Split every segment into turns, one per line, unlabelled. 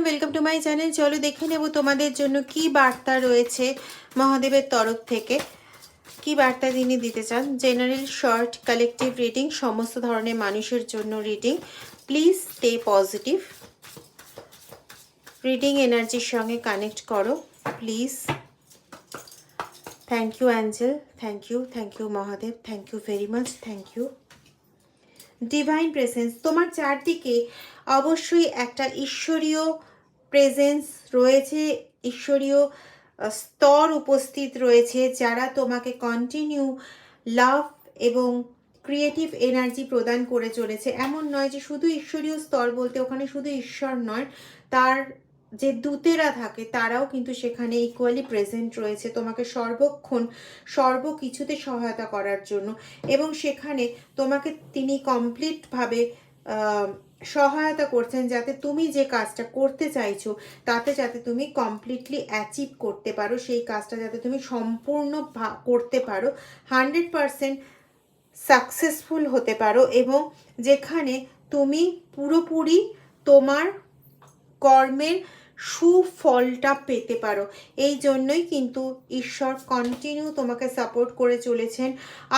Welcome to my channel. চলো দেখে নেব তোমাদের জন্য কি বার্তা রয়েছে মহাদেবের তরফ থেকে। কি বার্তা তিনি দিতে চান। জেনারেল, শর্ট, কালেকটিভ রিডিং, সমস্ত ধরনের মানুষের জন্য reading. Please stay positive. Reading এনার্জির সঙ্গে কানেক্ট করো please. Thank you angel, thank you Mahadev, thank you very much, thank you. Divine presence, তোমার চারদিকে অবশ্যই একটা ঈশ্বরীয় প্রেজেন্স রয়েছে, ঈশ্বরীয় স্তর উপস্থিত রয়েছে, যারা তোমাকে কন্টিনিউ লাভ এবং ক্রিয়েটিভ এনার্জি প্রদান করে চলেছে। এমন নয় যে শুধু ঈশ্বরীয় স্তর বলতে ওখানে শুধু ঈশ্বর নয়, তার যে দূতেরা থাকে তারাও কিন্তু সেখানে ইকুয়ালি প্রেজেন্ট রয়েছে তোমাকে সর্বক্ষণ সর্বকিছুতে সহায়তা করার জন্য। এবং সেখানে তোমাকে তিনি কমপ্লিটভাবে সহায়তা করছেন যাতে তুমি যে কাজটা করতে চাইছো তাতে যাতে তুমি কমপ্লিটলি অ্যাচিভ করতে পারো, সেই কাজটা যাতে তুমি সম্পূর্ণ করতে পারো, 100% সাকসেসফুল হতে পারো, এবং যেখানে তুমি পুরোপুরি তোমার কর্মের সুফলটা পেতে পারো। এই জন্যই কিন্তু ঈশ্বর কন্টিনিউ তোমাকে সাপোর্ট করে চলেছেন।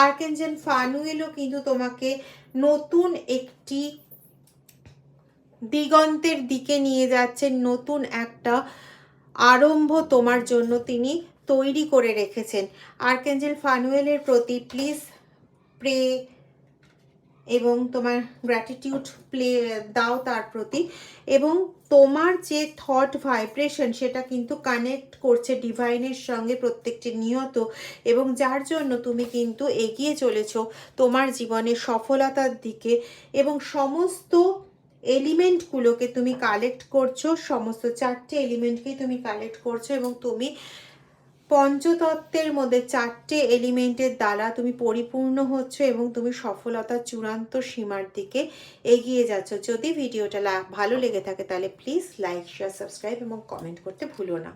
আর্কেঞ্জেল ফানুয়েলও কিন্তু তোমাকে নতুন একটি দিগন্তের দিকে নিয়ে যাচ্ছেন, নতুন একটা আরম্ভ তোমার জন্য তিনি তৈরি করে রেখেছেন। আর্কেঞ্জেল ফানুয়েলের প্রতি প্লিজ প্রে এবং তোমার গ্র্যাটিটিউড দাও তার প্রতি, এবং তোমার যে থট ভাইব্রেশন সেটা কিন্তু কানেক্ট করছে ডিভাইনের সঙ্গে প্রত্যেকটি নিয়ত, এবং যার জন্য তুমি কিন্তু এগিয়ে চলেছো তোমার জীবনের সফলতার দিকে, এবং সমস্ত এলিমেন্টগুলোকে তুমি কালেক্ট করছো, সমস্ত চারটে এলিমেন্টকেই তুমি কালেক্ট করছো, এবং তুমি পঞ্চতত্ত্বের মধ্যে চারটে এলিমেন্টের দ্বারা তুমি পরিপূর্ণ হচ্ছ এবং তুমি সফলতার চূড়ান্ত সীমার দিকে এগিয়ে যাচ্ছ। যদি ভিডিওটা ভালো লেগে থাকে তাহলে প্লিজ লাইক, শেয়ার, সাবস্ক্রাইব এবং কমেন্ট করতে ভুলো না।